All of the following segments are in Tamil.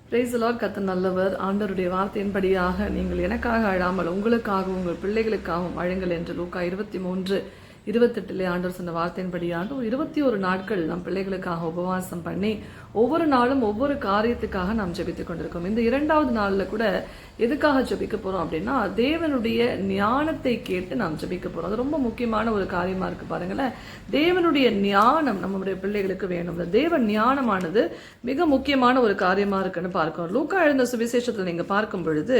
Praise the Lord. கர்த்தர் நல்லவர். ஆண்டவருடைய வார்த்தையின்படியாக நீங்கள் எனக்காக அழாமல் உங்களுக்காகவும் உங்கள் பிள்ளைகளுக்காகவும் அழுங்கள் என்று லூக்கா 23:28 ஆண்டவர் சொன்ன வார்த்தையின்படியாக 21 நாட்கள் நம் பிள்ளைகளுக்காக உபவாசம் பண்ணி ஒவ்வொரு நாளும் ஒவ்வொரு காரியத்துக்காக நாம் ஜெபித்துக் கொண்டிருக்கோம். இந்த 2வது நாளில் கூட எதுக்காக ஜெபிக்க போறோம் அப்படின்னா, தேவனுடைய ஞானத்தை கேட்டு நாம் ஜெபிக்க போறோம். அது ரொம்ப முக்கியமான ஒரு காரியமா இருக்கு. பாருங்களேன், தேவனுடைய ஞானம் நம்முடைய பிள்ளைகளுக்கு வேணும். தேவ ஞானமானது மிக முக்கியமான ஒரு காரியமா இருக்குன்னு பார்க்கிறோம். லூக்கா எழுந்த சுவிசேஷத்தில் நீங்க பார்க்கும் பொழுது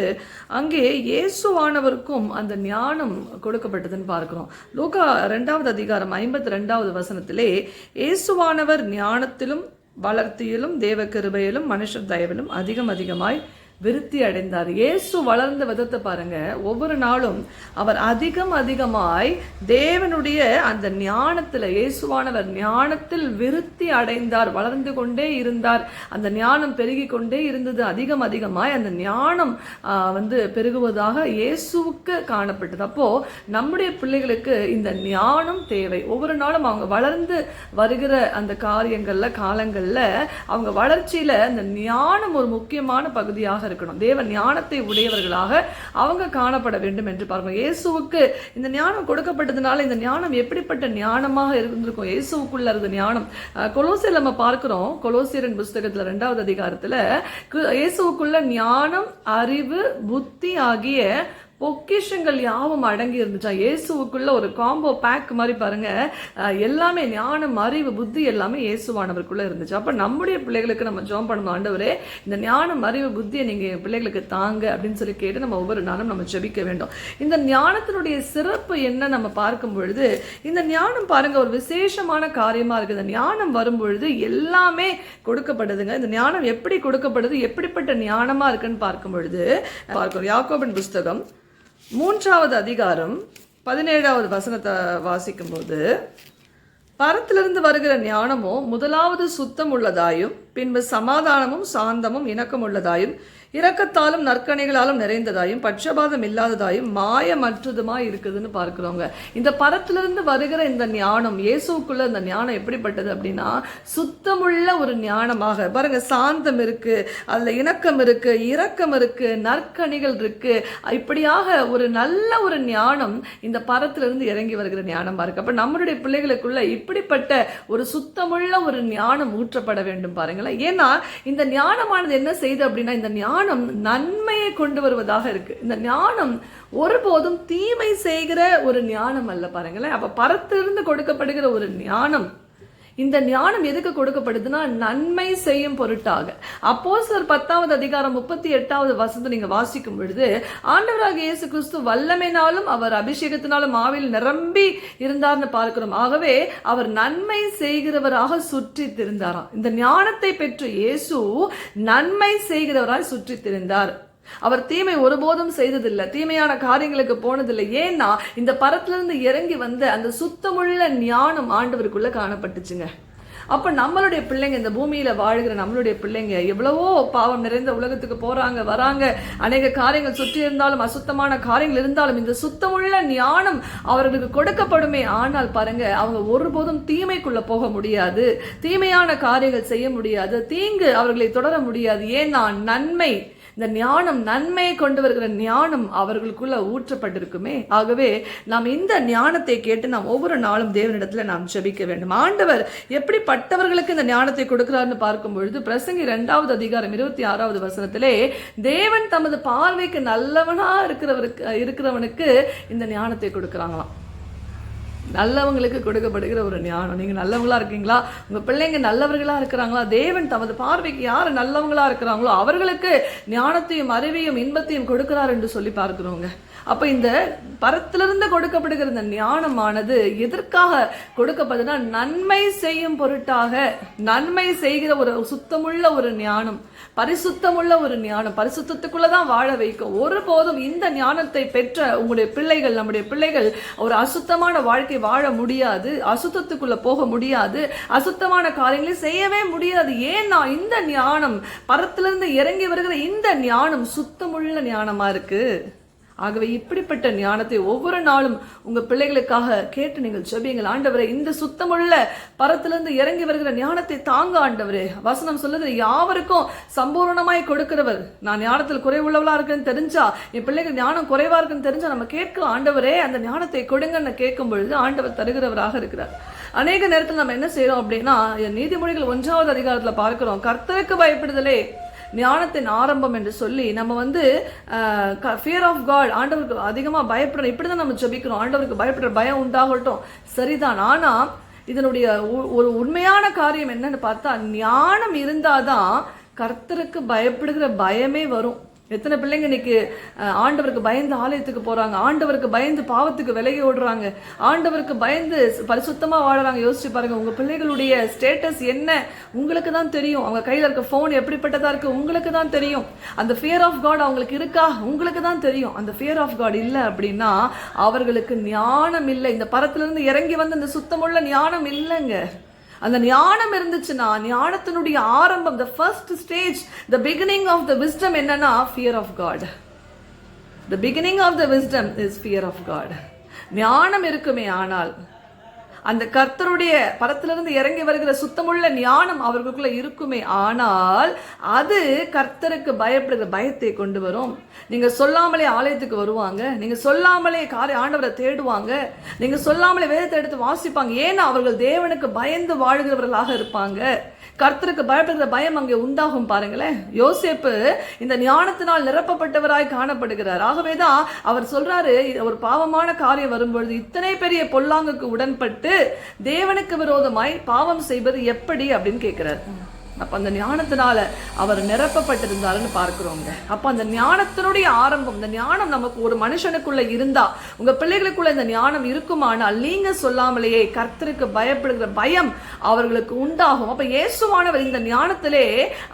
அங்கே இயேசுவானவருக்கும் அந்த ஞானம் கொடுக்கப்பட்டதுன்னு பார்க்கிறோம். லூக்கா 2வது அதிகாரம் 52வது வசனத்திலே, இயேசுவானவர் ஞானத்திலும் வளர்த்தியிலும் தேவ கிருபையிலும் மனுஷர் தயவிலும் அதிகமாய் விருத்தி அடைந்தார். இயேசு வளர்ந்த விதத்தை பாருங்க. ஒவ்வொரு நாளும் அவர் அதிகமாய் தேவனுடைய அந்த ஞானத்துல, இயேசுவானவர் ஞானத்தில் விருத்தி அடைந்தார், வளர்ந்து கொண்டே இருந்தார். அந்த ஞானம் பெருகி கொண்டே இருந்தது. அதிகமாய் அந்த ஞானம் பெருகுவதாக இயேசுவுக்கு காணப்பட்டது. அப்போ நம்முடைய பிள்ளைகளுக்கு இந்த ஞானம் தேவை. ஒவ்வொரு நாளும் அவங்க வளர்ந்து வருகிற அந்த காலங்கள்ல அவங்க வளர்ச்சியில அந்த ஞானம் ஒரு முக்கியமான பகுதியாக இருக்கணும். தேவ ஞானத்தை உடையவர்களாக அவங்க காணப்பட வேண்டும் என்று பார்க்கணும். இயேசுவுக்கு இந்த ஞானம் கொடுக்கப்பட்டதுனால இந்த ஞானம் எப்படிப்பட்ட ஞானமாக இருந்திருக்கும்? இயேசுவுக்குள்ள இருந்த ஞானம் கொலோசியர் நம்ம பார்க்கிறோம். கொலோசியரின் புஸ்தகத்துல 2வது அதிகாரத்துல இயேசுவுக்குள்ள ஞானம், அறிவு, புத்தி ஆகிய பொக்கிஷங்கள் யாவும் அடங்கி இருந்துச்சா. இயேசுவுக்குள்ள ஒரு காம்போ பேக் மாதிரி பாருங்க. எல்லாமே ஞானம், அறிவு, புத்தி எல்லாமே இயேசுவானவருக்குள்ள இருந்துச்சு. அப்ப நம்முடைய பிள்ளைகளுக்கு நம்ம ஜெபம் பண்ணணும், ஆண்டவரே இந்த ஞானம், அறிவு, புத்தியை நீங்க என் பிள்ளைகளுக்கு தாங்க அப்படின்னு சொல்லி கேட்டு நம்ம ஒவ்வொரு நாளும் நம்ம ஜெபிக்க வேண்டும். இந்த ஞானத்தினுடைய சிறப்பு என்ன நம்ம பார்க்கும் பொழுது, இந்த ஞானம் பாருங்க ஒரு விசேஷமான காரியமா இருக்கு. இந்த ஞானம் வரும் பொழுது எல்லாமே கொடுக்கப்படுதுங்க. இந்த ஞானம் எப்படி கொடுக்கப்படுது, எப்படிப்பட்ட ஞானமா இருக்குன்னு பார்க்கும் பொழுது பார்க்கிறோம். யாக்கோபின் புஸ்தகம் 3வது அதிகாரம் 17வது வசனத்தை வாசிக்கும் போது, பரத்திலிருந்து வருகிற ஞானமோ முதலாவது சுத்தம் உள்ளதாயும் பின்பு சமாதானமும் சாந்தமும் இணக்கம் உள்ளதாயும் இரக்கத்தாலும் நற்கணைகளாலும் நிறைந்ததாயும் பட்சபாதம் இல்லாததாயும் மாயமற்றதுமாய் இருக்குதுன்னு பார்க்கிறோங்க. இந்த பரத்திலிருந்து வருகிற இந்த ஞானம், இயேசுக்குள்ள இந்த ஞானம் எப்படிப்பட்டது அப்படின்னா சுத்தமுள்ள ஒரு ஞானமாக பாருங்க. சாந்தம் இருக்கு, அதுல இணக்கம் இருக்கு, இரக்கம் இருக்கு, நற்கணிகள் இருக்கு. இப்படியாக ஒரு நல்ல ஒரு ஞானம் இந்த பரத்திலிருந்து இறங்கி வருகிற ஞானமா இருக்கு. அப்ப நம்மளுடைய பிள்ளைகளுக்குள்ள இப்படிப்பட்ட ஒரு சுத்தமுள்ள ஒரு ஞானம் ஊற்றப்பட வேண்டும் பாருங்களேன். ஏன்னா இந்த ஞானமானது என்ன செய்யுது அப்படின்னா, இந்த ஞானம் நன்மையை கொண்டு வருவதாக இருக்கு. இந்த ஞானம் ஒருபோதும் தீமை செய்கிற ஒரு ஞானம் அல்ல பாருங்களேன். அப்ப பரத்திலிருந்து கொடுக்கப்படுகிற ஒரு ஞானம், இந்த ஞானம் எதுக்கு கொடுக்கப்படுதுன்னா நன்மை செய்யும் பொருட்டாக. அப்போஸ்தலர் 10வது அதிகாரம் 38வது வசனத்தை நீங்க வாசிக்கும் பொழுது, ஆண்டவராகிய இயேசு கிறிஸ்து வல்லமையினாலும் அவர் அபிஷேகத்தினாலும் ஆவியில் நிரம்பி இருந்தார்னு பார்க்கிறோம். ஆகவே அவர் நன்மை செய்கிறவராக சுற்றி திரிந்தாராம். இந்த ஞானத்தை பெற்று இயேசு நன்மை செய்கிறவராய் சுற்றி திரிந்தார். அவர் தீமை ஒருபோதும் செய்ததில்லை, தீமையான காரியங்களுக்கு போனதில்லை. ஏன்னா இந்த பரத்திலிருந்து இறங்கி வந்த அந்த சுத்தமுள்ள ஞானம் ஆண்டவருக்குள்ள காணப்பட்டுச்சுங்க. அப்ப நம்மளுடைய பிள்ளைங்க, இந்த பூமியில வாழ்கிற நம்மளுடைய பிள்ளைங்க எவ்வளவோ பாவம் நிறைந்த உலகத்துக்கு போறாங்க வராங்க. அநேக காரியங்கள் சுற்றி இருந்தாலும், அசுத்தமான காரியங்கள் இருந்தாலும் இந்த சுத்தமுள்ள ஞானம் அவர்களுக்கு கொடுக்கப்படுமே. ஆனால் பாருங்க, அவங்க ஒருபோதும் தீமைக்குள்ள போக முடியாது, தீமையான காரியங்கள் செய்ய முடியாது, தீங்கு அவர்களை தொடர முடியாது. ஏன்னா நன்மை, இந்த ஞானம், நன்மையை கொண்டு வருகிற ஞானம் அவர்களுக்குள்ள ஊற்றப்பட்டிருக்குமே. ஆகவே நாம் இந்த ஞானத்தை கேட்டு நாம் ஒவ்வொரு நாளும் தேவனிடத்துல நாம் ஜெபிக்க வேண்டும். ஆண்டவர் எப்படிப்பட்டவர்களுக்கு இந்த ஞானத்தை கொடுக்கிறார்னு பார்க்கும் பொழுது, பிரசங்கி 2வது அதிகாரம் 26வது வசனத்திலே, தேவன் தமது பார்வைக்கு நல்லவனா இருக்கிறவனுக்கு இந்த ஞானத்தை கொடுக்கிறாங்களாம். நல்லவங்களுக்கு கொடுக்கப்படுகிற ஒரு ஞானம். நீங்க நல்லவங்களா இருக்கீங்களா, உங்க பிள்ளைங்க நல்லவர்களா இருக்கிறாங்களா, தேவன் தமது பார்வைக்கு யாரு நல்லவங்களா இருக்கிறாங்களோ அவர்களுக்கு ஞானத்தையும் அறிவையும் இன்பத்தையும் கொடுக்கிறார் என்று சொல்லி பார்க்கிறோங்க. அப்ப இந்த பரத்திலிருந்து கொடுக்கப்படுகிற இந்த ஞானமானது எதற்காக கொடுக்கப்படுதுன்னா நன்மை செய்யும் பொருட்டாக, நன்மை செய்கிற ஒரு சுத்தமுள்ள ஒரு ஞானம், பரிசுத்தமுள்ள ஒரு ஞானம், பரிசுத்தத்துக்குள்ளதான் வாழ வைக்கும். ஒருபோதும் இந்த ஞானத்தை பெற்ற உங்களுடைய பிள்ளைகள், நம்முடைய பிள்ளைகள் ஒரு அசுத்தமான வாழ்க்கை வாழ முடியாது, அசுத்தத்துக்குள்ள போக முடியாது, அசுத்தமான காரியங்களை செய்யவே முடியாது. ஏன்னா இந்த ஞானம், பரத்திலிருந்து இறங்கி வருகிற இந்த ஞானம் சுத்தமுள்ள ஞானமா இருக்கு. ஆகவே இப்படிப்பட்ட ஞானத்தை ஒவ்வொரு நாளும் உங்க பிள்ளைகளுக்காக கேட்டு நீங்கள் ஜெபியுங்கள். ஆண்டவரே, இந்த சுத்தமுள்ள பரத்திலிருந்து இறங்கி வருகிற ஞானத்தை தாங்க ஆண்டவரே. வசனம் சொல்லுது, யாவருக்கும் சம்பூர்ணமாய் கொடுக்கிறவர். நான் ஞானத்தில் குறைவுள்ளவளா இருக்குன்னு தெரிஞ்சா, என் பிள்ளைகள் ஞானம் குறைவா இருக்குன்னு தெரிஞ்சா நம்ம கேட்கலாம், ஆண்டவரே அந்த ஞானத்தை கொடுங்கன்னு கேட்கும் பொழுது ஆண்டவர் தருகிறவராக இருக்கிறார். அநேக நேரத்தில் நம்ம என்ன செய்யறோம் அப்படின்னா, நீதிமொழிகள் 1வது அதிகாரத்துல பார்க்கிறோம், கர்த்தருக்கு பயப்படுதலே ஞானத்தின் ஆரம்பம் என்று சொல்லி நம்ம ஃபியர் ஆஃப் காட், ஆண்டவருக்கு அதிகமா பயப்படணும். இப்படிதான் நம்ம ஜெபிக்கிறோம், ஆண்டவருக்கு பயப்படுற பயம் உண்டாகட்டும். சரிதான். ஆனா இதனுடைய ஒரு உண்மையான காரியம் என்னன்னு பார்த்தா, ஞானம் இருந்தாதான் கர்த்தருக்கு பயப்படுகிற பயமே வரும். எத்தனை பிள்ளைங்க இன்னைக்கு ஆண்டவருக்கு பயந்து ஆலயத்துக்கு போறாங்க, ஆண்டவருக்கு பயந்து பாவத்துக்கு விலகி ஓடுறாங்க, ஆண்டவருக்கு பயந்து பரிசுத்தமா வாழறாங்க. யோசிச்சு பாருங்க, உங்க பிள்ளைகளுடைய ஸ்டேட்டஸ் என்ன உங்களுக்கு தான் தெரியும். அவங்க கையில இருக்க போன் எப்படிப்பட்டதா இருக்கு உங்களுக்கு தான் தெரியும். அந்த ஃபியர் ஆஃப் காட் அவங்களுக்கு இருக்கா உங்களுக்கு தான் தெரியும். அந்த ஃபியர் ஆஃப் காட் இல்லை அப்படின்னா அவர்களுக்கு ஞானம் இல்லை. இந்த பரத்திலிருந்து இறங்கி வந்து அந்த சுத்தமுள்ள ஞானம் இல்லைங்க. அந்த ஞானம் இருந்துச்சுன்னா, ஞானத்தினுடைய ஆரம்பம், the first stage, the beginning of the wisdom என்னன்னா fear of God. The beginning of the wisdom is fear of God. ஞானம் இருக்குமே ஆனால், அந்த கர்த்தருடைய பரத்திலிருந்து இறங்கி வருகிற சுத்தமுள்ள ஞானம் அவர்களுக்குள்ள இருக்குமே ஆனால், அது கர்த்தருக்கு பயப்படுகிற பயத்தை கொண்டு வரும். நீங்க சொல்லாமலே ஆலயத்துக்கு வருவாங்க, நீங்க சொல்லாமலே ஆண்டவரை தேடுவாங்க, நீங்க சொல்லாமலே வேதத்தை எடுத்து வாசிப்பாங்க. ஏன்னா அவர்கள் தேவனுக்கு பயந்து வாழ்கிறவர்களாக இருப்பாங்க. கர்த்தருக்கு பயப்படுகிற பயம் அங்கே உண்டாகும். பாருங்களேன், யோசேப்பு இந்த ஞானத்தினால் நிரப்பப்பட்டவராய் காணப்படுகிறார். ஆகவேதான் அவர் சொல்றாரு, ஒரு பாவமான காரியம் வரும்பொழுது இத்தனை பெரிய பொல்லாங்குக்கு உடன்பட்டு தேவனுக்கு விரோதமாய் பாவம் செய்வது எப்படி அப்படின்னு கேட்கிறார். அப்ப அந்த ஞானத்தினால அவர் நிரப்பப்பட்டிருந்தாருன்னு பார்க்கிறோங்க. அப்ப அந்த ஞானத்தினுடைய ஆரம்பம், இந்த ஞானம் நமக்கு ஒரு மனுஷனுக்குள்ள இருந்தா, உங்க பிள்ளைகளுக்குள்ள இந்த ஞானம் இருக்குமானால், நீங்க சொல்லாமலேயே கர்த்தருக்கு பயப்படுகிற பயம் அவர்களுக்கு உண்டாகும். அப்ப இயேசுவானவர் இந்த ஞானத்திலே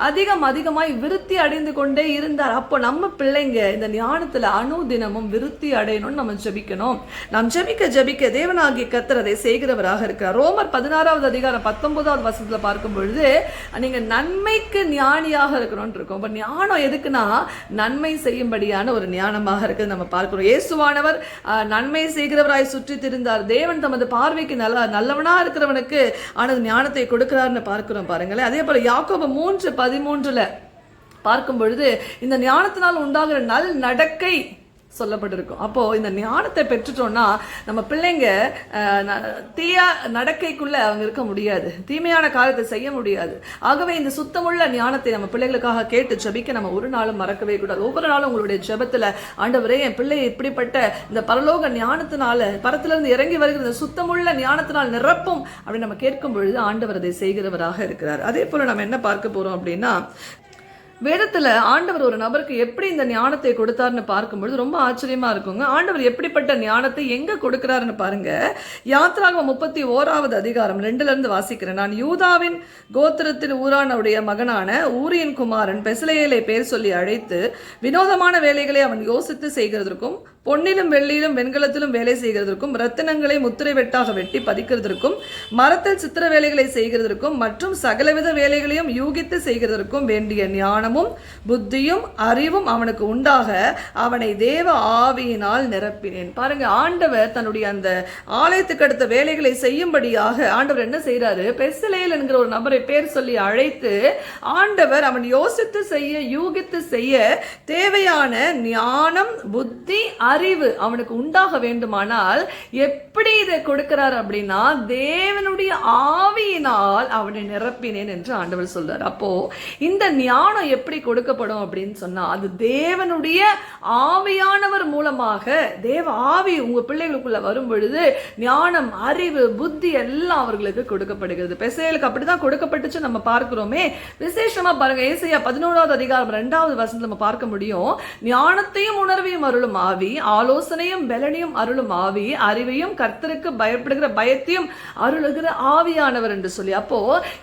அதிகமாய் விருத்தி அடைந்து கொண்டே இருந்தார். அப்போ நம்ம பிள்ளைங்க இந்த ஞானத்துல அனுதினமும் விருத்தி அடையணும்னு நம்ம ஜெபிக்கணும். நாம் ஜெபிக்க தேவனாகிய கர்த்தர் அதை செய்கிறவராக இருக்கிறார். ரோமர் 16வது அதிகாரம் 19வது வசனத்துல பார்க்கும் பொழுது, நன்மைக்கு ஞானியாக இருக்கணும்னு இருக்கும். அப்ப ஞானம் எதுக்குன்னா நன்மை செய்யும்படியான ஒரு ஞானமாக இருக்குது நம்ம பார்க்கிறோம். இயேசுவானவர் நன்மை செய்கிறவராய் சுற்றி திரிந்தார். தேவன் தமது பார்வைக்கு நல்லவனா இருக்கிறவனுக்கு ஆனது ஞானத்தை கொடுக்கிறார்னு பார்க்கிறோம். பாருங்களேன், அதே போல யாக்கோபு 3:13 பார்க்கும் பொழுது இந்த ஞானத்தினால் உண்டாகிற நல் நடக்கை சொல்லப்பட்டிருக்கும். அப்போ இந்த ஞானத்தை பெற்றுட்டோம்னா நம்ம பிள்ளைங்க தீய நடக்கைக்குள்ள அவங்க இருக்க முடியாது, தீமையான காரியத்தை செய்ய முடியாது. ஆகவே இந்த சுத்தமுள்ள ஞானத்தை நம்ம பிள்ளைகளுக்காக கேட்டு ஜெபிக்க நம்ம ஒரு நாளும் மறக்கவே கூடாது. ஒவ்வொரு நாளும் உங்களுடைய ஜெபத்துல, ஆண்டவரே என் பிள்ளை இப்படிப்பட்ட இந்த பரலோக ஞானத்தினால, பரத்திலிருந்து இறங்கி வருகிற இந்த சுத்தமுள்ள ஞானத்தினால் நிரப்பும் அப்படின்னு நம்ம கேட்கும் பொழுது ஆண்டவர் அதை செய்கிறவராக இருக்கிறார். அதே போல நம்ம என்ன பார்க்க போறோம் அப்படின்னா, வேதத்துல ஆண்டவர் ஒரு நபருக்கு எப்படி இந்த ஞானத்தை கொடுத்தாருன்னு பார்க்கும்பொழுது ரொம்ப ஆச்சரியமா இருக்குங்க. ஆண்டவர் எப்படிப்பட்ட ஞானத்தை எங்க கொடுக்கிறாருன்னு பாருங்க. யாத்ராகமம் 31வது அதிகாரம் 2ல வாசிக்கிறேன். நான் யூதாவின் கோத்திரத்தில் ஊரானுடைய மகனான ஊரியின் குமாரன் பெசலேயலை பேர் சொல்லி அழைத்து வினோதமான வேலைகளை அவன் யோசித்து செய்கிறதற்கும், பொன்னிலும் வெள்ளியிலும் வெண்கலத்திலும் வேலை செய்கிறதற்கும், ரத்தினங்களை முத்திரை வெட்டாக வெட்டி பதிக்கிறதற்கும், மரத்தில் சித்திர வேலைகளை செய்கிறதற்கும் மற்றும் சகலவித வேலைகளையும் யூகித்து செய்கிறதற்கும் வேண்டிய ஞானமும் புத்தியும் அறிவும் அவனுக்கு உண்டாக அவனை தேவ ஆவியினால் நிரப்பினேன். பாருங்க, ஆண்டவர் தன்னுடைய அந்த ஆலயத்துக்கு அடுத்த வேலைகளை செய்யும்படியாக ஆண்டவர் என்ன செய்யறாரு, பெசலேல் என்கிற ஒரு நபரை பேர் சொல்லி அழைத்து, ஆண்டவர் அவன் யோசித்து செய்ய, யூகித்து செய்ய தேவையான ஞானம், புத்தி, அறிவு அவனுக்கு உண்டாக வேண்டுமானால் எப்படி இதை கொடுக்கிறார் அப்படின்னா, தேவனுடைய ஆவியினால் அவனை நிரப்பினேன் என்று ஆண்டவர் சொல்றார். அப்போ இந்த ஞானம் எப்படி கொடுக்கப்படும் அப்படின்னு சொன்னா, அது தேவனுடைய ஆவியானவர் மூலமாக, தேவ ஆவி உங்க பிள்ளைகளுக்குள்ள வரும் பொழுது ஞானம், அறிவு, புத்தி எல்லாம் அவர்களுக்கு கொடுக்கப்படுகிறது. பெசேலுக்கு அப்படிதான் கொடுக்கப்பட்டுச்சு நம்ம பார்க்கிறோமே. விசேஷமா பாருங்க, ஏசாயா 11வது அதிகாரம் 2வது வசனத்துல நம்ம பார்க்க முடியும். ஞானத்தையும் உணர்வையும் அருளும் ஆவி, ஆலோசனையும் பலனையும் அருளும் ஆவி, அறிவையும் கர்த்தருக்கு பயப்படுகிற பயத்தையும் அருளுகிற ஆவியானவர் என்று சொல்லி. அப்போ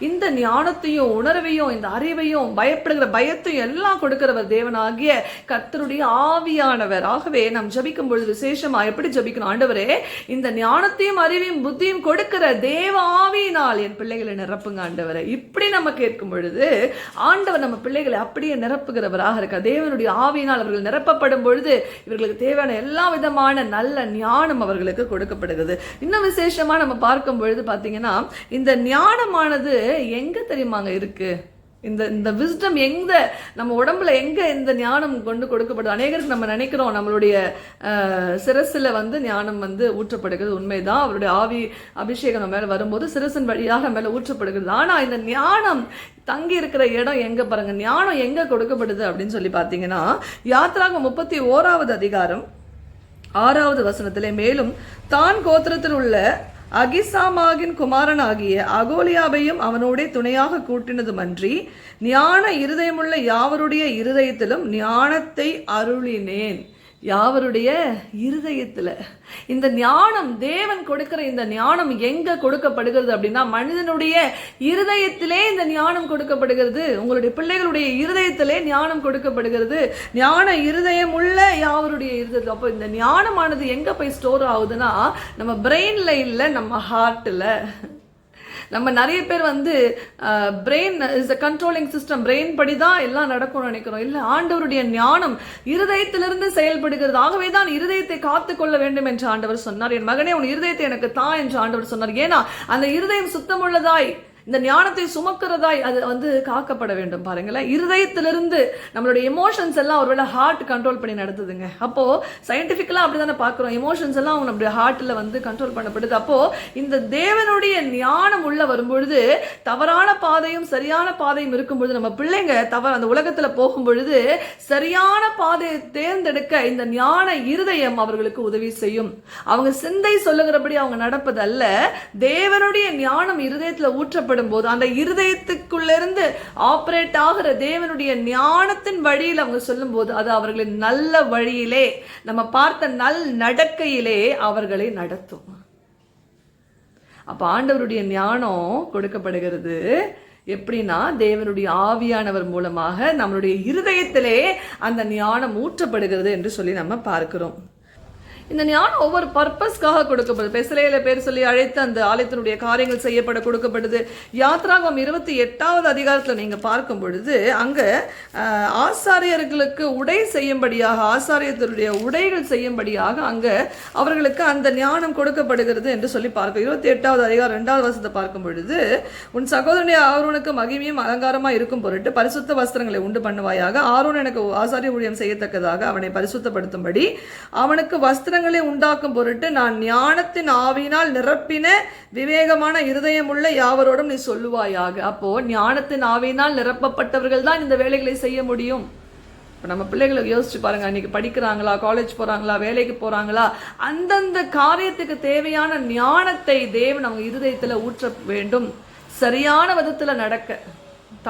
இந்த ஞானத்தையும் உணர்வையும் இந்த அறிவையும் பயப்படுகிற பயத்தையும் எல்லாம் கொடுக்கிறவர் தேவனாகிய கர்த்தருடைய ஆவியானவர். ஆகவே நாம் ஜபிக்கும் பொழுது விசேஷமா எப்படி ஜபிக்கணும், ஆண்டவரே இந்த ஞானத்தையும் அறிவையும் புத்தியும் கொடுக்கிற தேவ ஆவியினால் என் பிள்ளைகளை நிரப்புங்க ஆண்டவரே. இப்படி நம்ம கேட்கும் பொழுது ஆண்டவர் நம்ம பிள்ளைகளை அப்படியே நிரப்புகிறவராக இருக்க. தேவனுடைய ஆவியினால் அவர்கள் நிரப்பப்படும் பொழுது இவர்களுக்கு தேவையான தேவையான எல்லா விதமான நல்ல ஞானம் அவர்களுக்கு கொடுக்கப்படுகிறது. இன்னும் விசேஷமா நம்ம பார்க்கும் பொழுது பாத்தீங்கன்னா இந்த ஞானமானது எங்க தெரியுமாங்க இருக்கு? இந்த விஸ்டம் எங்க நம்ம உடம்புல எங்க இந்த ஞானம் கொண்டு கொடுக்கப்படுது? அநேகருக்கு நம்ம நினைக்கிறோம் நம்மளுடைய சிரசுல ஞானம் ஊற்றப்படுகிறது. உண்மைதான், அவருடைய ஆவி அபிஷேகம் நம்ம மேல வரும்போது சிரசின் வழியாக மேல ஊற்றப்படுகிறது. ஆனா இந்த ஞானம் தங்கி இருக்கிற இடம் எங்க பாருங்க, ஞானம் எங்க கொடுக்கப்படுது அப்படின்னு சொல்லி பாத்தீங்கன்னா யாத்ராகமம் 31வது அதிகாரம் 6வது வசனத்திலே, மேலும் தான் கோத்திரத்தில் உள்ள அகிசாமாகின் குமாரனாகிய அகோலியாவையும் அவனோட துணையாக கூட்டினதுமன்றி ஞான இருதயமுள்ள யாவருடைய இருதயத்திலும் ஞானத்தை அருளினேன். யாவருடைய இருதயத்துல இந்த ஞானம், தேவன் கொடுக்கிற இந்த ஞானம் எங்க கொடுக்கப்படுகிறது அப்படின்னா மனிதனுடைய இருதயத்திலே இந்த ஞானம் கொடுக்கப்படுகிறது. உங்களுடைய பிள்ளைகளுடைய இருதயத்திலே ஞானம் கொடுக்கப்படுகிறது. ஞான இருதயம் உள்ள யாவருடைய இருதயத்தில். அப்போ இந்த ஞானமானது எங்க போய் ஸ்டோர் ஆகுதுன்னா நம்ம பிரெயின்ல இல்ல, நம்ம ஹார்ட்ல. நம்ம நிறைய பேர் brain is a controlling system, brain படிதான் எல்லாம் நடக்கும்னு நினைக்கிறோம். இல்ல, ஆண்டவருடைய ஞானம் இருதயத்திலிருந்து செயல்படுகிறது. ஆகவே தான் இருதயத்தை காத்துக்கொள்ள வேண்டும் என்று ஆண்டவர் சொன்னார். என் மகனே, உன் இருதயத்தை எனக்கு தா என்று ஆண்டவர் சொன்னார். ஏன்னா அந்த இருதயம் சுத்தமுள்ளதாய், இந்த ஞானத்தை சுமக்கிறதாய் அது காக்கப்பட வேண்டும். பாருங்களேன், இருதயத்திலிருந்து நம்மளுடைய எமோஷன்ஸ் எல்லாம் ஒருவேளை ஹார்ட் கண்ட்ரோல் பண்ணி நடத்துதுங்க. அப்போ சயின்டிபிக்கலா அப்படிதானே பாக்குறோம், எமோஷன்ஸ் எல்லாம் நம்மளுடைய ஹார்ட்ல கண்ட்ரோல் பண்ணப்படுது. அப்போ இந்த தேவனுடைய ஞானம் உள்ள வரும்பொழுது தவறான பாதையும் சரியான பாதையும் இருக்கும்பொழுது நம்ம பிள்ளைங்க அந்த உலகத்துல போகும் பொழுது சரியான பாதையை தேர்ந்தெடுக்க இந்த ஞான இருதயம் அவர்களுக்கு உதவி செய்யும். அவங்க சிந்தை சொல்லுகிறபடி அவங்க நடப்பது அல்ல, தேவனுடைய ஞானம் இருதயத்துல ஊற்றப்படும் போது அந்த இருதயத்துக்குள்ள இருந்து ஆபரேட் ஆகிற தேவனுடைய ஞானத்தின் வழியில் அவங்க சொல்லும் போது அது அவர்களின் நல்ல வழியிலே, நம்ம பார்த்த நல் நடக்கையிலே அவர்களை நடத்தும். அப்ப ஆண்டவருடைய ஞானம் கொடுக்கப்படுகிறது எப்படின்னா தேவனுடைய ஆவியானவர் மூலமாக நம்மளுடைய இருதயத்திலே அந்த ஞானம் ஊற்றப்படுகிறது என்று சொல்லி நம்ம பார்க்கிறோம். இந்த ஞானம் ஒவ்வொரு பர்பஸ்க்காக கொடுக்கப்படுது. பெசலேல பேர் சொல்லி அழைத்து அந்த ஆலயத்தினுடைய காரியங்கள் செய்யப்பட கொடுக்கப்படுது. யாத்ராகமம் 28வது அதிகாரத்தில் நீங்க பார்க்கும் பொழுது அங்க ஆசாரியர்களுக்கு உடை செய்யும்படியாக, ஆசாரியத்தினுடைய உடைகள் செய்யும்படியாக அங்க அவர்களுக்கு அந்த ஞானம் கொடுக்கப்படுகிறது என்று சொல்லி பார்க்கும். 28வது அதிகாரம் 2வது வசனத்தை பார்க்கும் பொழுது, உன் சகோதரனுடைய ஆரோனுக்கு மகிமையும் அலங்காரமா இருக்கும் பொருட்டு பரிசுத்த வஸ்திரங்களை உண்டு பண்ணுவாயாக. ஆரோன் எனக்கு ஆசாரிய ஊழியம் செய்யத்தக்கதாக அவனை பரிசுத்தப்படுத்தும்படி அவனுக்கு வஸ்திர உண்டாக்கும் பொருட்டு நான் ஞானத்தின் ஆவியினால் நிரப்பின விவேகமான இருதயம் உள்ள யாவரோடும் நீ சொல்லுவாயாக. அப்போ ஞானத்தின் ஆவியினால் நிரப்பப்பட்டவர்கள் தான் இந்த வேலைகளை செய்ய முடியும். இப்போ நம்ம பிள்ளைகளை யோசிச்சு பாருங்க, இன்னைக்கு படிக்கிறாங்களா, காலேஜ் போறாங்களா, வேலைக்கு போறாங்களா, அந்தந்த காரியத்துக்கு தேவையான ஞானத்தை தேவன் அவங்க இருதயத்துல ஊற்ற வேண்டும். சரியான விதத்துல நடக்க,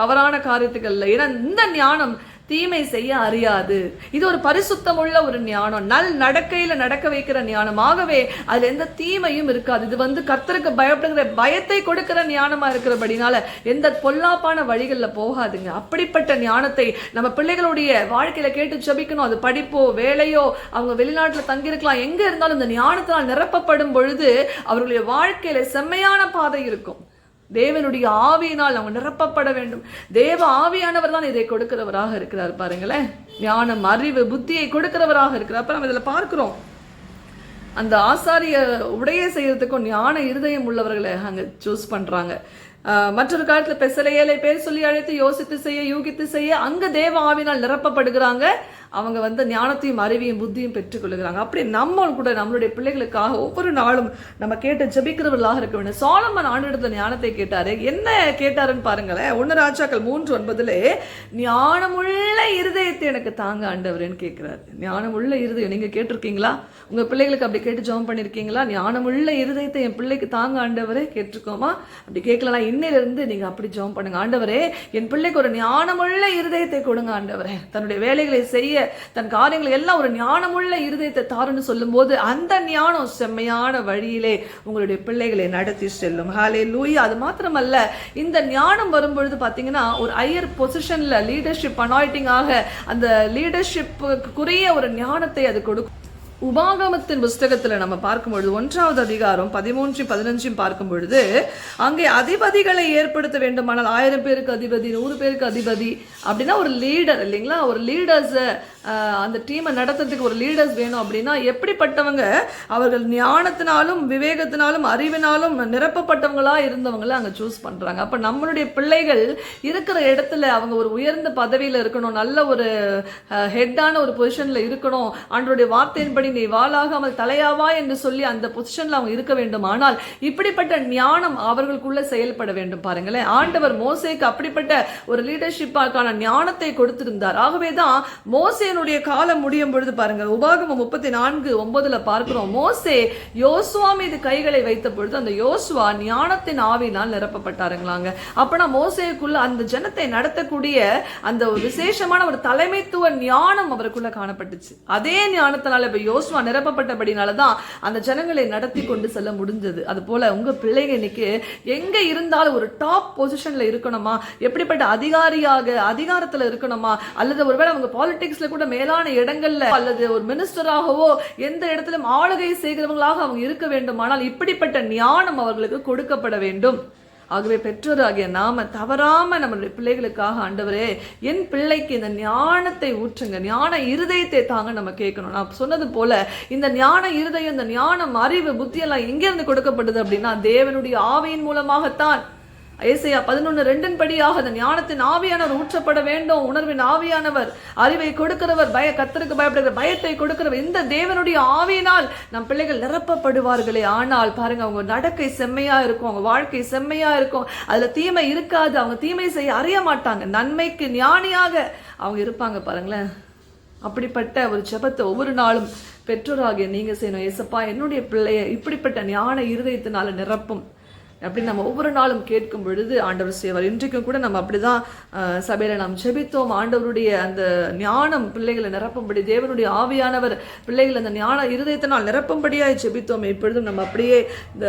தவறான காரியத்துக்கு இல்லை. ஏன்னா இந்த ஞானம் தீமை செய்ய அறியாது. இது ஒரு பரிசுத்தமுள்ள ஒரு ஞானம், நல் நடக்கையில நடக்க வைக்கிற ஞானம். ஆகவே அதுல எந்த தீமையும் இருக்காது. இது கர்த்தருக்கு பயப்படுகிற பயத்தை கொடுக்கிற ஞானமா இருக்கிறபடினால எந்த பொல்லாப்பான வழிகளில் போகாதுங்க. அப்படிப்பட்ட ஞானத்தை நம்ம பிள்ளைகளுடைய வாழ்க்கையில கேட்டு ஜெபிக்கணும். அது படிப்போ வேலையோ, அவங்க வெளிநாட்டுல தங்கியிருக்கலாம், எங்க இருந்தாலும் இந்த ஞானத்தினால் நிரப்பப்படும் பொழுது அவர்களுடைய வாழ்க்கையில செம்மையான பாதை இருக்கும். தேவனுடைய ஆவியினால் அவங்க நிரப்பப்பட வேண்டும். தேவ ஆவியானவர் தான் இதை கொடுக்கிறவராக இருக்கிறார். பாருங்களேன், ஞானம், அறிவு, புத்தியை கொடுக்கிறவராக இருக்கிறார். அப்ப நம்ம இதுல பார்க்கிறோம், அந்த ஆசாரிய உடைய செய்யறதுக்கும் ஞான இருதயம் உள்ளவர்களை அங்க சூஸ் பண்றாங்க. மற்றொரு காலத்துல பெசலேயலை பேர் சொல்லி அழைத்து யோசித்து செய்ய, யூகித்து செய்ய அங்க தேவ ஆவினால் நிரப்பப்படுகிறாங்க. அவங்க ஞானத்தையும் அறிவையும் புத்தியும் பெற்றுக் கொள்ளுகிறாங்க. அப்படி நம்ம கூட நம்மளுடைய பிள்ளைகளுக்காக ஒவ்வொரு நாளும் நம்ம கேட்டு ஜெபிக்கிறவர்களாக இருக்க வேண்டும். சாலமன் ஆண்டவரிடத்துல ஞானத்தை கேட்டாரு. என்ன கேட்டாருன்னு பாருங்களேன். 1 ராஜாக்கள் 3:9 ஞானமுள்ள இருதயத்தை எனக்கு தாங்க ஆண்டவரேன்னு கேட்கிறாரு. ஞானமுள்ள இருதயம் நீங்க கேட்டிருக்கீங்களா? உங்க பிள்ளைகளுக்கு அப்படி கேட்டு ஜெபம் பண்ணிருக்கீங்களா? ஞானமுள்ள இருதயத்தை என் பிள்ளைக்கு தாங்க ஆண்டவரே கேட்டிருக்கோமா? அப்படி கேட்கலாம், இன்னிலிருந்து நீங்க அப்படி ஜெபம் பண்ணுங்க. ஆண்டவரே, என் பிள்ளைக்கு ஒரு ஞானமுள்ள இருதயத்தை கொடுங்க ஆண்டவரே. தன்னுடைய வேலைகளை செய்ய, தன் காரியங்களை எல்லாம் ஒரு ஞானமுள்ள இருதயத்தை தாருன்னு சொல்லும் போது அந்த ஞானம் செம்மையான வழியிலே உங்களுடைய பிள்ளைகளை நடத்தி செல்லும். ஹல்லேலூயா. அது மாத்திரமல்ல, இந்த ஞானம் வரும்பொழுது பாத்தீங்கன்னா ஒரு ஹையர் பொசிஷன்ல லீடர்ஷிப் அனாயிட்டிங் ஆக அந்த லீடர்ஷிப்புக்குரிய ஒரு ஞானத்தை அது கொடுக்கும். உபாகமத்தின் புஸ்தகத்துல நம்ம பார்க்கும் பொழுது 1வது அதிகாரம் 13, 15 பார்க்கும் பொழுது அங்கே அதிபதிகளை ஏற்படுத்த வேண்டுமானால் 1000 பேருக்கு அதிபதி, 100 பேருக்கு அதிபதி அப்படின்னா ஒரு லீடர் இல்லைங்களா, ஒரு லீடர்ஸ், அந்த டீமை நடத்துறதுக்கு ஒரு லீடர்ஸ் வேணும். அப்படின்னா எப்படிப்பட்டவங்க? அவர்கள் ஞானத்தினாலும் விவேகத்தினாலும் அறிவினாலும் நிரப்பப்பட்டவங்களா இருந்தவங்களை அங்க சூஸ் பண்றாங்க. அப்ப நம்மளுடைய பிள்ளைகள் இருக்கிற இடத்துல அவங்க ஒரு உயர்ந்த பதவியில இருக்கணும், நல்ல ஒரு ஹெட்டான ஒரு பொசிஷன்ல இருக்கணும், ஆண்டவருடைய வார்த்தையின்படி நீ வாளாகாமல் தலையாவா என்று சொல்லி அந்த பொசிஷன்ல அவங்க இருக்க வேண்டும். ஆனால் இப்படிப்பட்ட ஞானம் அவர்களுக்குள்ள செயல்பட வேண்டும். பாருங்களேன், ஆண்டவர் மோசேக்கு அப்படிப்பட்ட ஒரு லீடர்ஷிப்பான ஞானத்தை கொடுத்திருந்தார். ஆகவேதான் மோசேனுடைய காலம் முடியும் பொழுது பாருங்க, உபாகமம் 34:9 பார்க்கிறோம், மோசே யோசுவா மீது கைகளை வைத்த பொழுது அந்த யோசுவா ஞானத்தின் ஆவினால் நிரப்பப்பட்டாருங்களாங்க. அப்பனா மோசேக்குள்ள அந்த ஜனத்தை நடத்தக்கூடிய அந்த விசேஷமான ஒரு தலைமைத்துவ ஞானம் அவருக்குள்ள காணப்பட்டுச்சு. அதே ஞானத்தினால இப்ப யோசுவா நிரப்பப்பட்டபடினாலதான் அந்த ஜனங்களை நடத்தி கொண்டு செல்ல முடிஞ்சது. அது போல உங்க பிள்ளைங்க இன்னைக்கு எங்க இருந்தாலும் ஒரு டாப் பொசிஷன்ல இருக்கணுமா, எப்படிப்பட்ட அதிகாரத்துல இருக்கணுமா, அல்லது ஒருவேளை அவங்க பாலிடிக்ஸ்ல கூட மேலான இடங்கள்ல அல்லது ஒரு மினிஸ்டராகவோ எந்த இடத்திலும் ஆளுகை செய்கிறவங்களாக அவங்க இருக்க வேண்டுமானால் இப்படிப்பட்ட ஞானம் அவர்களுக்கு கொடுக்கப்பட வேண்டும். ஆகவே பெற்றோராகிய நாம தவறாம நம்மளுடைய பிள்ளைகளுக்காக, ஆண்டவரே என் பிள்ளைக்கு இந்த ஞானத்தை ஊற்றுங்க, ஞான இருதயத்தை தாங்க நம்ம கேட்கணும். நான் சொன்னது போல இந்த ஞான இருதயம், இந்த ஞானம், அறிவு, புத்தி எல்லாம் எங்கிருந்து கொடுக்கப்படுது அப்படின்னா தேவனுடைய ஆவியின் மூலமாகத்தான். ஏசாயா 11:2 படியாக அந்த ஞானத்தின் ஆவியானவர் ஊற்றப்பட வேண்டும். உணர்வின் ஆவியானவர், அறிவை கொடுக்கிறவர், கர்த்தருக்கு பயப்படுகிற பயத்தை கொடுக்கிறவர், இந்த தேவனுடைய ஆவியினால் நம் பிள்ளைகள் நிரப்பப்படுவார்களே. ஆனால் பாருங்க, அவங்க நடக்கை செம்மையா இருக்கும், அவங்க வாழ்க்கை செம்மையா இருக்கும், அதுல தீமை இருக்காது, அவங்க தீமை செய்ய அறிய மாட்டாங்க, நன்மைக்கு ஞானியாக அவங்க இருப்பாங்க. பாருங்களேன், அப்படிப்பட்ட ஒரு ஜெபத்தை ஒவ்வொரு நாளும் பெற்றோராகிய நீங்க செய்யணும். ஏசப்பா என்னுடைய பிள்ளைய இப்படிப்பட்ட ஞான இருதயத்தினால நிரப்பும் அப்படி நம்ம ஒவ்வொரு நாளும் கேட்கும் பொழுது ஆண்டவர் செய்வார். இன்றைக்கும் கூட நம்ம அப்படிதான் சபையில நாம் ஜெபித்தோம். ஆண்டவருடைய அந்த ஞானம் பிள்ளைகளை நிரப்பும்படி, தேவனுடைய ஆவியானவர் பிள்ளைகள் அந்த ஞான இருதயத்தினால் நிரப்பும்படியாய் ஜெபித்தோம். இப்பொழுதும் நம்ம அப்படியே இந்த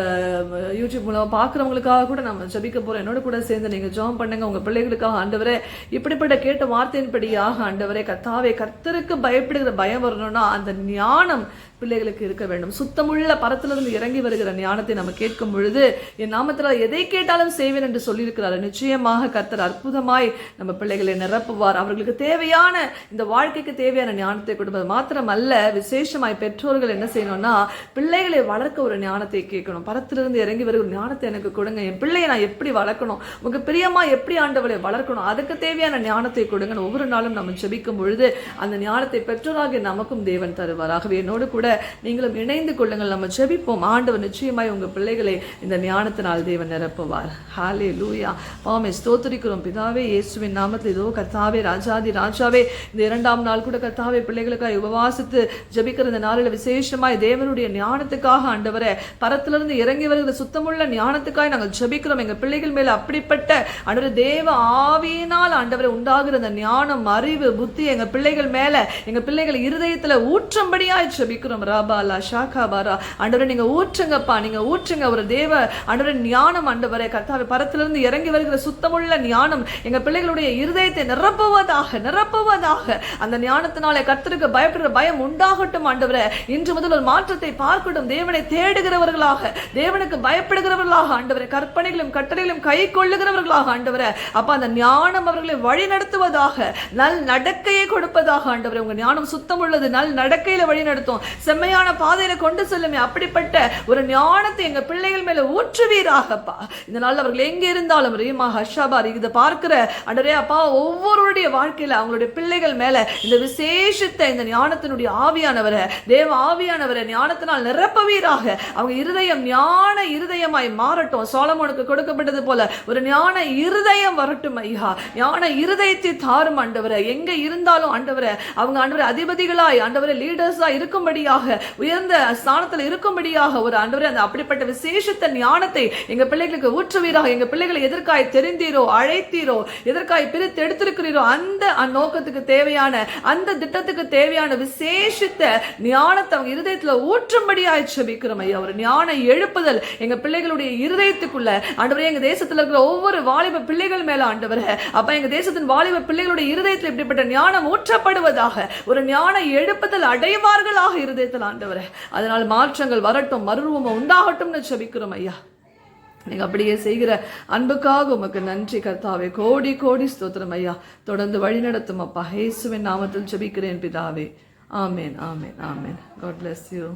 யூடியூப் மூலம் பார்க்குறவங்களுக்காக கூட நம்ம ஜெபிக்க போறோம். என்னோட கூட சேர்ந்து நீங்க ஜெபம் பண்ணுங்க. உங்க பிள்ளைகளுக்காக ஆண்டவரே இப்படிப்பட்ட கேட்ட வார்த்தையின்படியாக ஆண்டவரே கர்த்தாவே, கர்த்தருக்கு பயப்படுகிற பயம் வரணும்னா அந்த ஞானம் பிள்ளைகளுக்கு இருக்க வேண்டும். சுத்தமுள்ள பரத்திலிருந்து இறங்கி வருகிற ஞானத்தை நம்ம கேட்கும் பொழுது என் நாமத்தில் எதை கேட்டாலும் செய்வேன் என்று சொல்லியிருக்கிறார். நிச்சயமாக கர்த்தர் அற்புதமாய் நம்ம பிள்ளைகளை நிரப்புவார். அவர்களுக்கு தேவையான இந்த வாழ்க்கைக்கு தேவையான ஞானத்தை கொடுப்பது மாத்திரமல்ல, விசேஷமாய் பெற்றோர்கள் என்ன செய்யணும்னா பிள்ளைகளை வளர்க்க ஒரு ஞானத்தை கேட்கணும். பரத்திலிருந்து இறங்கி வருகிற ஞானத்தை எனக்கு கொடுங்க, என் பிள்ளையை நான் எப்படி வளர்க்கணும், உங்களுக்கு பிரியமா எப்படி ஆண்டவரை வளர்க்கணும், அதுக்கு தேவையான ஞானத்தை கொடுங்க. ஒவ்வொரு நாளும் நம்ம ஜெபிக்கும் பொழுது அந்த ஞானத்தை பெற்றோராக நமக்கும் தேவன் தருவார். ஆகவே என்னோடு கூட நீங்களும் இணைந்து கொள்ளுங்கள். நம்ம ஜெபிப்போம். ஆண்டவர் நிச்சயமாய் உங்க பிள்ளைகளை இந்த ஞானத்தினால் தேவன் நிரப்புவார். ஹல்லேலூயா. ஆமென். ஸ்தோத்திரிக்கிறோம் பிதாவே, இயேசுவின் நாமத்தில். இதோ கர்த்தாவே, ராஜாதி ராஜாவே, இந்த 2ஆம் நாள் கூட கர்த்தாவே பிள்ளைகளுக்காக உபவாசித்து ஜெபிக்கிற இந்த நாளில் விசேஷமாய் தேவனுடைய ஞானத்துக்காக ஆண்டவரே, பரத்திலிருந்து இறங்கி வருகிற சுத்தமுள்ள ஞானத்துக்காக நாங்கள் ஜெபிக்கிறோம். எங்க பிள்ளைகள் மேல அப்படிப்பட்ட ஆண்டவரே தேவ ஆவியினால் ஆண்டவரே உண்டாகிற அந்த ஞானம், அறிவு, புத்தி எங்க பிள்ளைகள் மேல, எங்க பிள்ளைகள் இருதயத்துல ஊற்றும்படியாய் ஜெபிக்கிறோம். ராபாலா ஷாகாபாரா ஆண்டவரே, நீங்க ஊற்றுங்கப்பா, நீங்க ஊற்றுங்க ஒரு தேவ ஆண்டவரே ஞானம். ஆண்டவரே கர்த்தாவே, பரத்திலிருந்து இறங்கி வருகிற சுத்தமுள்ள ஞானம் எங்க பிள்ளைகளுடைய இருதயத்தை நிரப்புவதாக அந்த ஞானத்தினாலே கர்த்தருக்கு பயப்படுகிற பயம் உண்டாகட்டும். ஆண்டவரே, இன்று முதல் ஒரு மாற்றத்தை பார்க்கட்டும். தேவனை தேடுகிறவர்களாக, தேவனுக்கு பயப்படுகிறவர்களாக ஆண்டவரே, கற்பனைகளும் கட்டளைகளும் கை கொள்ளுகிறவர்களாக ஆண்டவரே, அப்ப அந்த ஞானம் அவர்களை வழி நடத்துவதாக, நல் நடக்கையை கொடுப்பதாக ஆண்டவரே. உங்க ஞானம் சுத்தம் உள்ளது, நல் நடக்கையில வழி நடத்தும், செம்மையான பாதையில கொண்டு செல்லுமே. அப்படிப்பட்ட ஒரு ஞானத்தை எங்க பிள்ளைகள் மேல ஊற்றுவீராகப்பா. இந்த நாள் அவர்கள் எங்க இருந்தாலும் ரீமா ஹஷாபார் இதை பார்க்கிற ஆண்டவரே அப்பா, ஒவ்வொருடைய வாழ்க்கையில அவங்களுடைய பிள்ளைகள் மேல இந்த விசேஷத்தை, இந்த ஞானத்தினுடைய ஆவியானவரை, தேவ ஆவியானவரை ஞானத்தினால் நிரப்பவீராக. அவங்க இருதயம் ஞான இருதயமாய் மாறட்டும். சாலமோனுக்கு கொடுக்கப்பட்டது போல ஒரு ஞான இருதயம் வரட்டும் ஐயா. ஞான இருதயத்தை தாரும் ஆண்டவரை. எங்க இருந்தாலும் ஆண்டவரை அவங்க ஆண்டவரை அதிபதிகளாய், ஆண்டவரை லீடர்ஸா இருக்கும்படியாக, உயர்ந்த ஸ்தானத்தில் இருக்கும்படியாக ஒரு ஆண்டவரே அந்த அப்படிப்பட்ட விசேஷத்த ஞானத்தை எங்க பிள்ளைகளுக்கு ஊற்றுவீராக. எங்க பிள்ளைகளை எதற்காய் தெரிந்தீரோ, அழைத்தீரோ, எதற்காய் பிரித்து எடுத்திருக்கிறீரோ அந்த நோக்கத்துக்கு தேவையான, அந்த திட்டத்துக்கு தேவையான விசேஷத்த ஞானத்தை அவங்க இருதயத்துல ஊற்றும்படியாய் ஜெபிக்கிறோம் ஐயா. ஒரு ஞான எழுப்புதல் எங்க பிள்ளைகளுடைய இருதயத்துக்குள்ள ஆண்டவரே, எங்க தேசத்துல இருக்கிற ஒவ்வொரு வாலிப பிள்ளைகள் மேல ஆண்டவரே அப்ப எங்க தேசத்தின் வாலிப பிள்ளைகளுடைய இருதயத்தில் இப்படிப்பட்ட ஞானம் ஊற்றப்படுவதாக, ஒரு ஞான எழுப்புதல் அடைவார்களாக இருதயத்தில் இருதயத்தில் ஆண்டவரே. அதனால் மாற்றங்கள் வரட்டும், மறுரூபம் உண்டாகட்டும்னு ஜெபிக்கிறோம் ஐயா. நீங்க அப்படியே செய்கிற அன்புக்காக உமக்கு நன்றி கர்த்தாவே. கோடி கோடி ஸ்தோத்திரம் ஐயா. தொடர்ந்து வழி நடத்தும் அப்பா. இயேசுவின் நாமத்தில் ஜெபிக்கிறேன் பிதாவே. ஆமேன், ஆமேன், ஆமேன். God bless you.